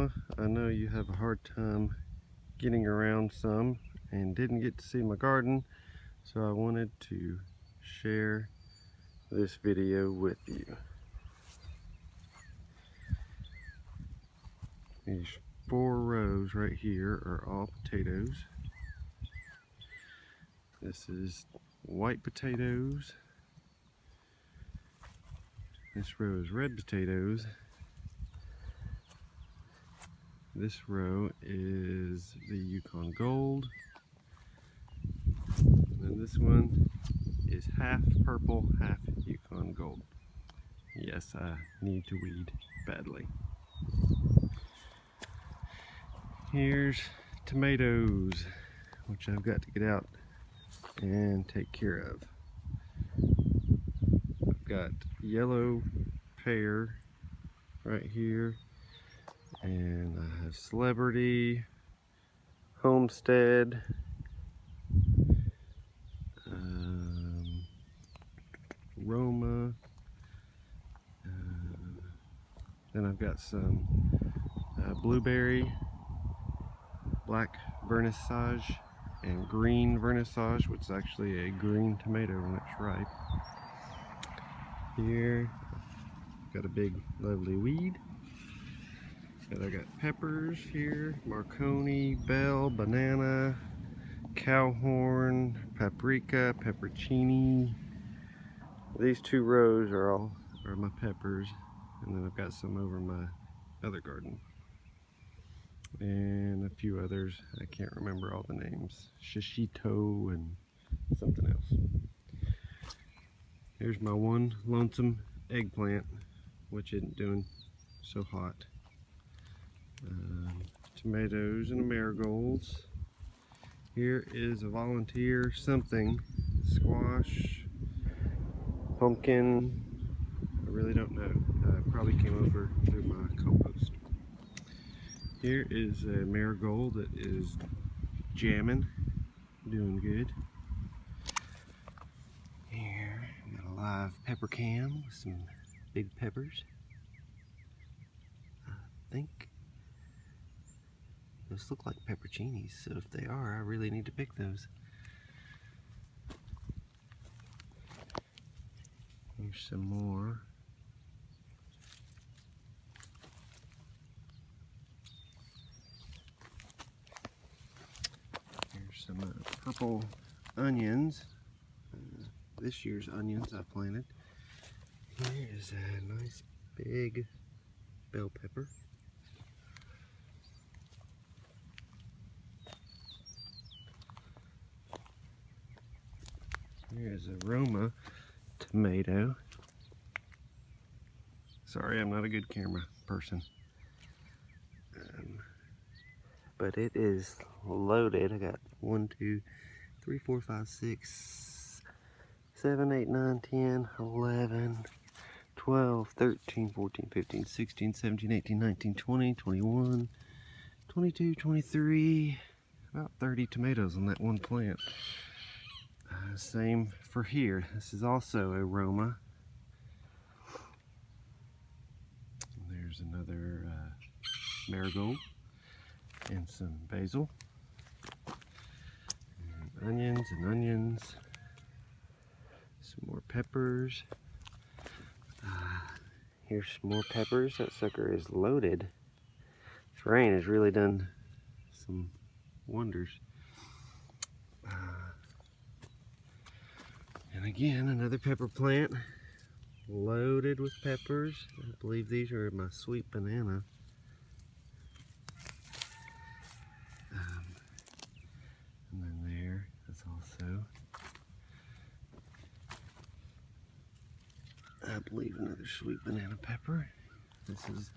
Oklahoma, I know you have a hard time getting around some and didn't get to see my garden, so I wanted to share this video with you. These 4 rows right here are all potatoes. This is white potatoes. This row is red potatoes. This row is the Yukon Gold. And this one is half purple, half Yukon Gold. Yes, I need to weed badly. Here's tomatoes, which I've got to get out and take care of. I've got yellow pear right here, and I have Celebrity, Homestead, Roma, then I've got some blueberry, black vernissage, and green vernissage, which is actually a green tomato when it's ripe. Here, got a big lovely weed. And I got peppers here, Marconi, bell, banana, cowhorn, paprika, peppercini. These 2 rows are my peppers, and then I've got some over in my other garden. And a few others, I can't remember all the names. Shishito and something else. Here's my one lonesome eggplant, which isn't doing so hot. Tomatoes and marigolds. Here is a volunteer something, squash, pumpkin, I really don't know. Probably came over through my compost. Here is a marigold that is jamming, doing good. Here, got a live pepper cam with some big peppers. I think those look like pepperoncinis, so if they are, I really need to pick those. Here's some more. Here's some purple onions. This year's onions I planted. Here is a nice big bell pepper. Here's a Roma tomato. Sorry, I'm not a good camera person. But it is loaded. I got 1, 2, 3, 4, 5, 6, 7, 8, 9, 10, 11, 12, 13, 14, 15, 16, 17, 18, 19, 20, 21, 22, 23, about 30 tomatoes on that one plant. Same for here. This is also a Roma. There's another marigold and some basil. And onions and onions. Some more peppers. Here's some more peppers. That sucker is loaded. This rain has really done some wonders. And again, another pepper plant loaded with peppers. I believe these are my sweet banana. And then there is also, I believe, another sweet banana pepper. This is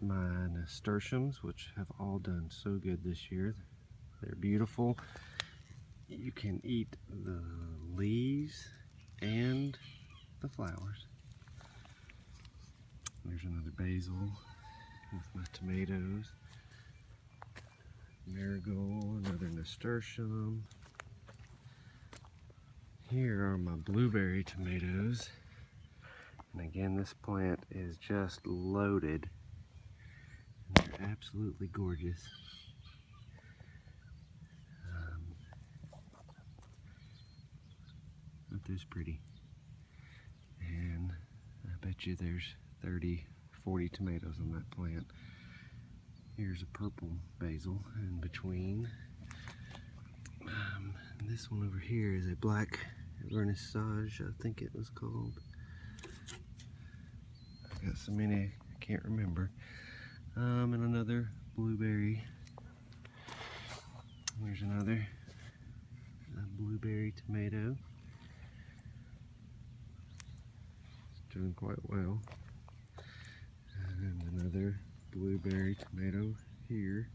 my nasturtiums, which have all done so good this year. They're beautiful. You can eat the leaves and the flowers. There's another basil with my tomatoes. Marigold, another nasturtium. Here are my blueberry tomatoes. And again, this plant is just loaded. And they're absolutely gorgeous. Aren't those pretty? And I bet you there's 30, 40 tomatoes on that plant. Here's a purple basil in between. And this one over here is a black vernissage, I think it was called. I've got so many I can't remember. And another blueberry. There's another blueberry tomato. It's doing quite well. And another blueberry tomato here.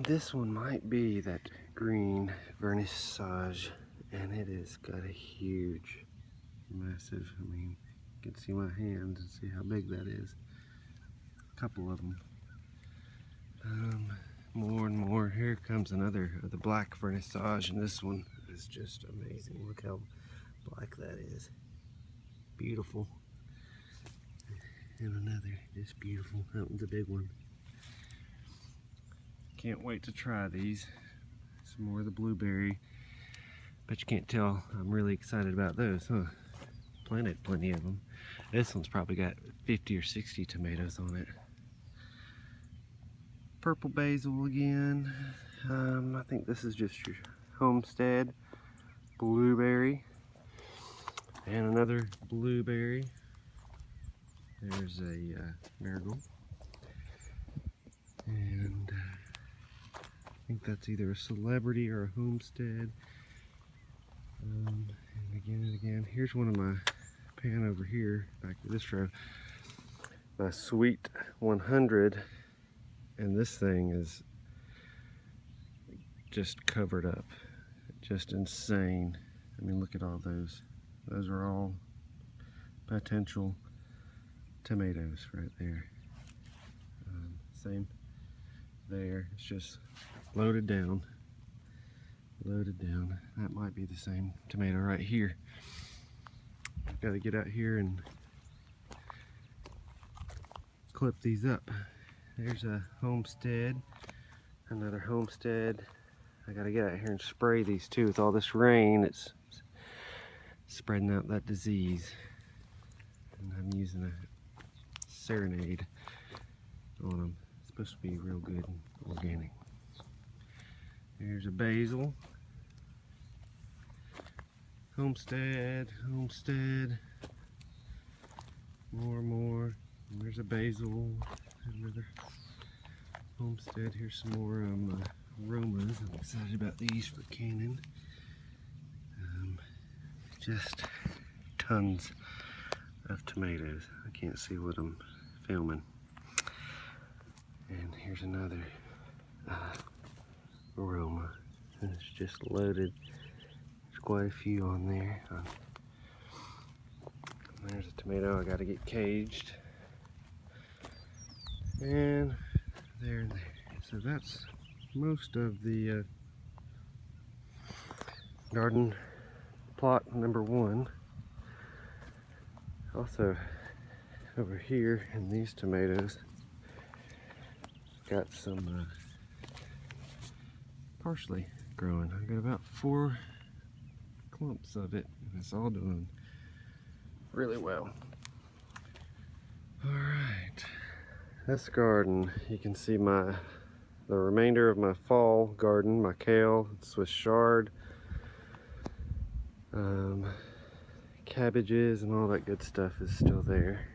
This one might be that green vernissage, and it has got a huge, massive, I mean, you can see my hands and see how big that is. A couple of them. More and more. Here comes another of the black vernissage, and this one is just amazing. Look how black that is. Beautiful. And another, just beautiful. That one's a big one. Can't wait to try these. Some more of the blueberry. Bet you can't tell I'm really excited about those, huh? Planted plenty of them. This one's probably got 50 or 60 tomatoes on it. Purple basil again. I think this is just your homestead blueberry. And another blueberry. There's a marigold. And I think that's either a celebrity or a homestead. And again and again. Here's one of my pan over here, back to this row. My Sweet 100. And this thing is just covered up. Just insane. I mean, look at all those. Those are all potential tomatoes right there. Same there. It's just loaded down. Loaded down. That might be the same tomato right here. I've got to get out here and clip these up. There's a homestead, another homestead. I gotta get out here and spray these too. With all this rain, it's spreading out that disease. And I'm using a Serenade on them. It's supposed to be real good and organic. Here's a basil. Homestead, homestead. More. And there's a basil. Another homestead. Here's some more aromas. I'm excited about these for canning. Just tons of tomatoes. I can't see what I'm filming. And here's another aroma. And it's just loaded. There's quite a few on there. There's a tomato I got to get caged. And there and there. So that's most of the garden plot number 1. Also over here in these tomatoes, got some parsley growing. I've got about 4 clumps of it, and it's all doing really well. All right. This garden, you can see the remainder of my fall garden, my kale, Swiss chard, cabbages and all that good stuff is still there.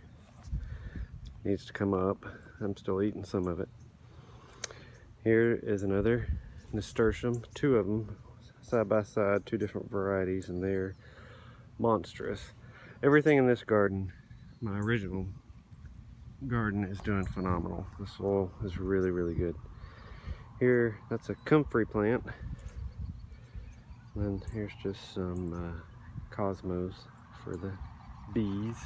Needs to come up. I'm still eating some of it. Here is another nasturtium, 2 of them side by side, 2 different varieties, and they're monstrous. Everything in this garden, my original garden, is doing phenomenal. The soil is really good. Here, that's a comfrey plant, and here's just some cosmos for the bees.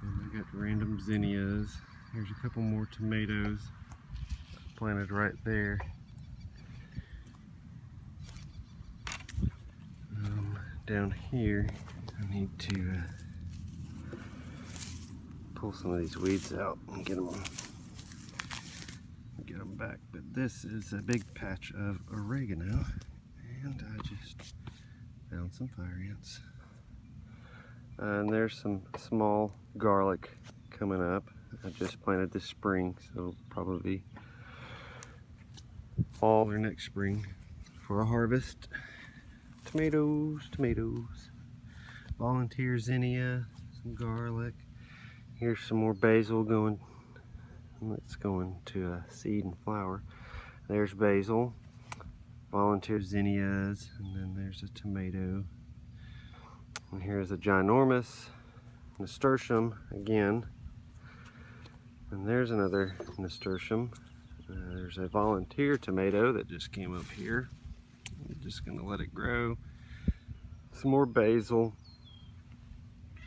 And I got random zinnias. Here's a couple more tomatoes planted right there. Down here, I need to pull some of these weeds out and get them back. But this is a big patch of oregano, and I just found some fire ants. And there's some small garlic coming up. I just planted this spring, so probably fall or next spring for a harvest. Tomatoes, volunteer zinnia, some garlic. Here's some more basil going. It's going to seed and flower. There's basil, volunteer zinnias, and then there's a tomato. And here's a ginormous nasturtium again. And there's another nasturtium. There's a volunteer tomato that just came up here. I'm just gonna let it grow. Some more basil,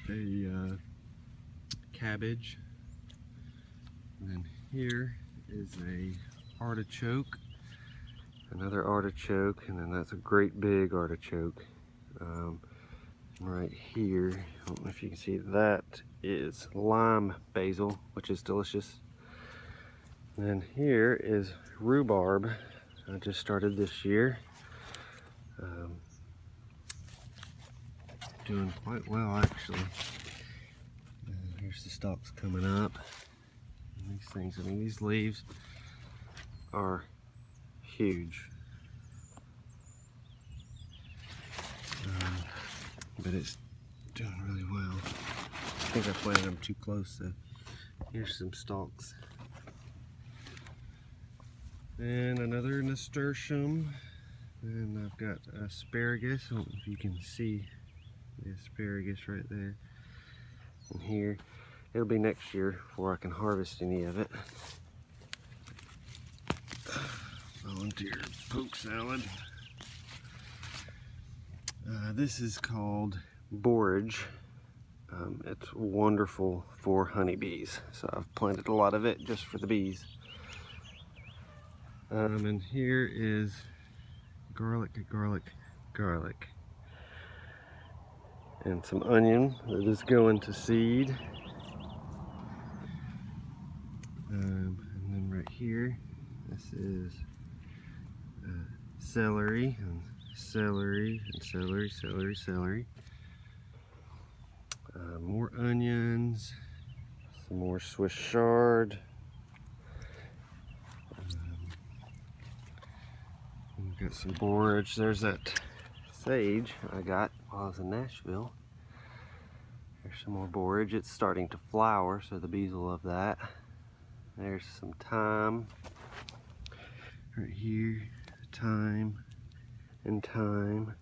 a cabbage, and then here is a artichoke, another artichoke, and then that's a great big artichoke. Right here, I don't know if you can see, that is lime basil, which is delicious. And then here is rhubarb. I just started this year. Doing quite well, actually. Here's the stalks coming up. And these things, I mean, these leaves are huge. But it's doing really well. I think I planted them too close, so here's some stalks. And another nasturtium. And I've got asparagus. I don't know if you can see the asparagus right there. And here, it'll be next year before I can harvest any of it. Volunteer poke salad. This is called borage. It's wonderful for honeybees, so I've planted a lot of it just for the bees. And here is garlic, and some onion that is going to seed. And then right here, this is celery, and celery, and celery. More onions, some more Swiss chard. We've got some borage. There's that sage I got while I was in Nashville. There's some more borage. It's starting to flower, so the bees will love that. There's some thyme. Right here, thyme and thyme.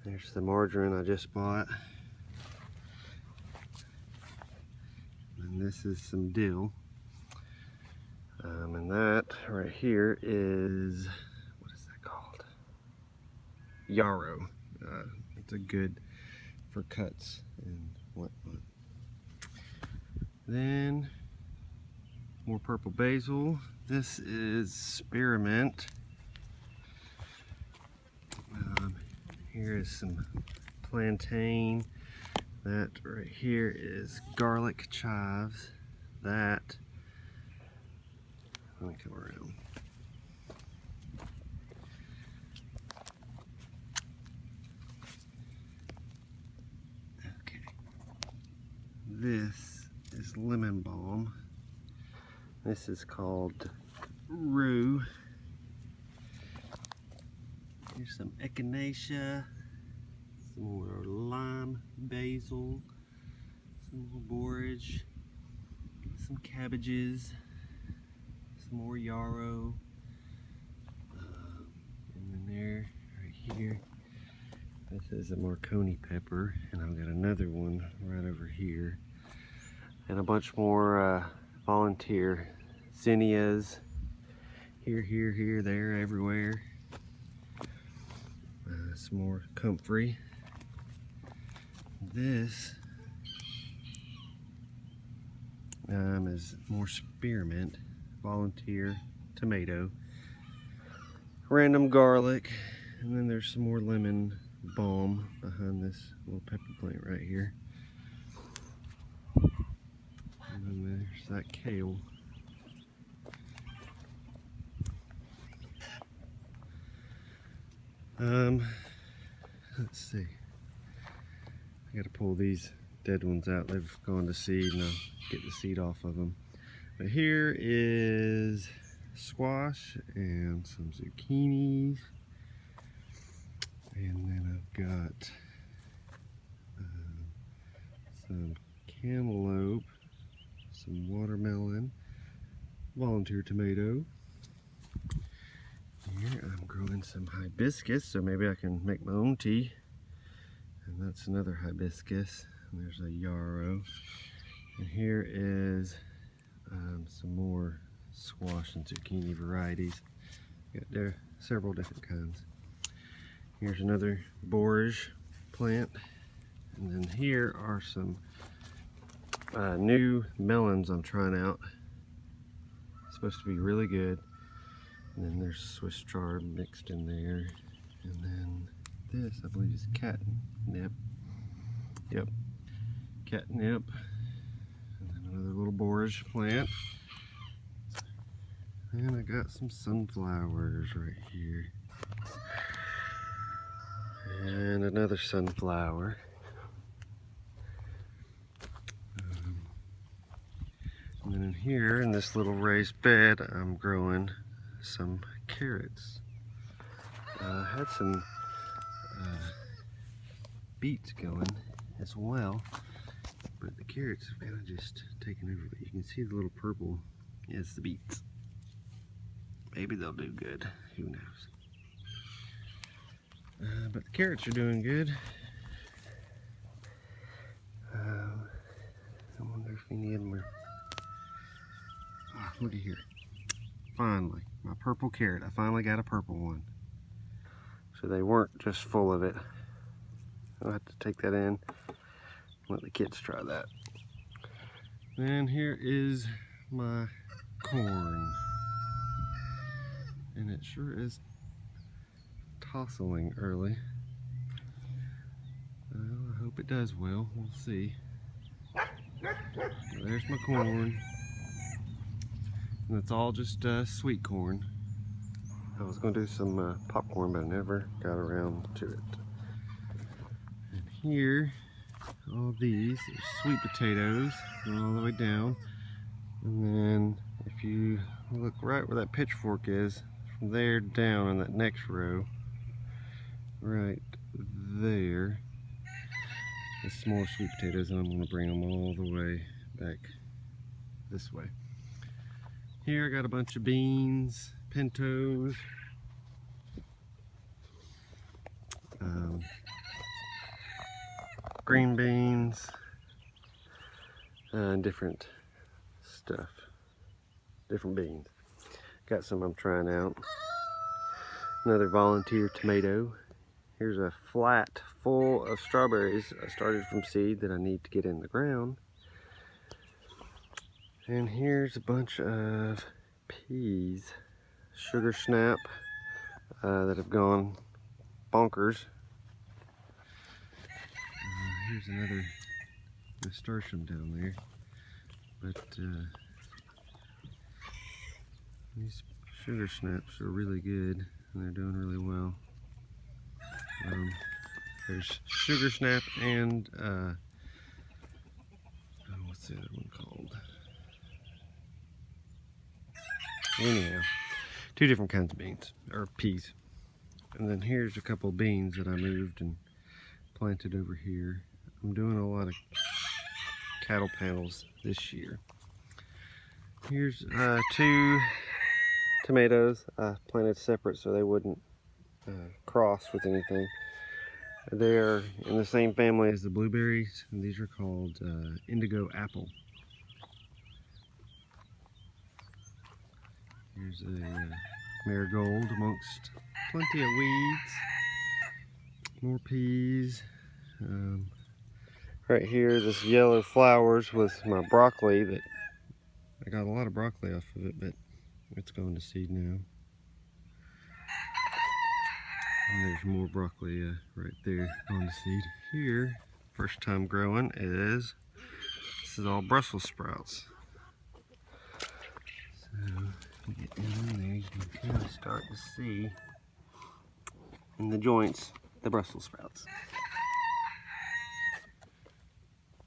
There's the marjoram I just bought. And this is some dill. And that right here is, what is that called? Yarrow. It's a good for cuts and whatnot. Then more purple basil. This is spearmint. Here is some plantain. That right here is garlic chives. That, let me come around. Okay. This is lemon balm. This is called rue. Here's some echinacea, some more lime basil, some more borage, some cabbages, some more yarrow, and then there, right here, this is a Marconi pepper, and I've got another one right over here, and a bunch more volunteer zinnias, here, there, everywhere. Some more comfrey. This is more spearmint, volunteer tomato, random garlic, and then there's some more lemon balm behind this little pepper plant right here. that kale. Let's see. I gotta pull these dead ones out. They've gone to seed and I'll get the seed off of them. But here is squash and some zucchinis. And then I've got some cantaloupe, some watermelon, volunteer tomato. Here I'm growing some hibiscus, so maybe I can make my own tea. And that's another hibiscus. And there's a yarrow. And here is some more squash and zucchini varieties. Got there several different kinds. Here's another borage plant. And then here are some new melons I'm trying out. It's supposed to be really good. And then there's Swiss chard mixed in there. And then this, I believe, is catnip. Yep, catnip. And then another little borage plant. And I got some sunflowers right here. And another sunflower. And then in here, in this little raised bed, I'm growing some carrots. I had some beets going as well, but the carrots have kind of just taken over. But you can see the little purple is the beets. Maybe they'll do good, who knows. But the carrots are doing good. I wonder if any of them are... Oh, look at here. Finally, my purple carrot. I finally got a purple one. So they weren't just full of it. I'll have to take that in, let the kids try that. Then here is my corn. And it sure is tossing early. Well, I hope it does well. We'll see. There's my corn. And it's all just sweet corn. I was going to do some popcorn, but I never got around to it. And here, all these are sweet potatoes going all the way down. And then if you look right where that pitchfork is, from there down in that next row, right there, is some more sweet potatoes, and I'm going to bring them all the way back this way. Here I got a bunch of beans, pintos, green beans, different stuff, different beans. Got some I'm trying out. Another volunteer tomato. Here's a flat full of strawberries I started from seed that I need to get in the ground. And here's a bunch of peas, sugar snap, that have gone bonkers. Here's another nasturtium down there. But these sugar snaps are really good and they're doing really well. There's sugar snap and what's the other one called? Anyhow, two different kinds of beans, or peas. And then here's a couple of beans that I moved and planted over here. I'm doing a lot of cattle panels this year. Here's two tomatoes I planted separate so they wouldn't cross with anything. They're in the same family as the blueberries, and these are called indigo apple. Here's a marigold amongst plenty of weeds. More peas. Right here, this yellow flowers was my broccoli that I got a lot of broccoli off of it, but it's going to seed now. And there's more broccoli right there on the seed. Here, first time growing this is all Brussels sprouts. you get down in there, you can kind of start to see in the joints the Brussels sprouts.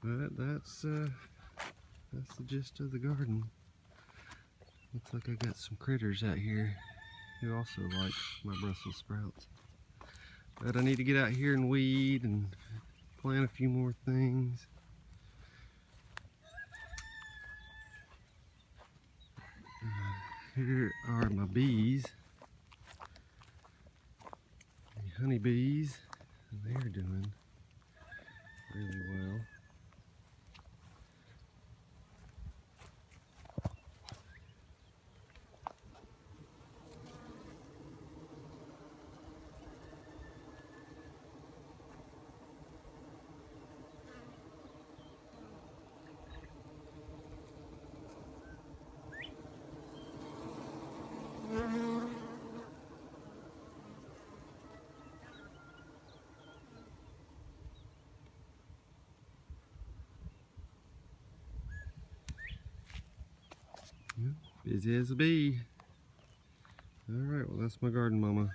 But that's the gist of the garden. Looks like I got some critters out here who also like my Brussels sprouts. But I need to get out here and weed and plant a few more things. Here are my bees, the honeybees, and they're doing really well. Busy as a bee. Alright, well that's my garden, Mama.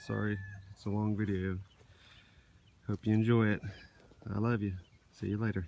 Sorry, it's a long video. Hope you enjoy it. I love you. See you later.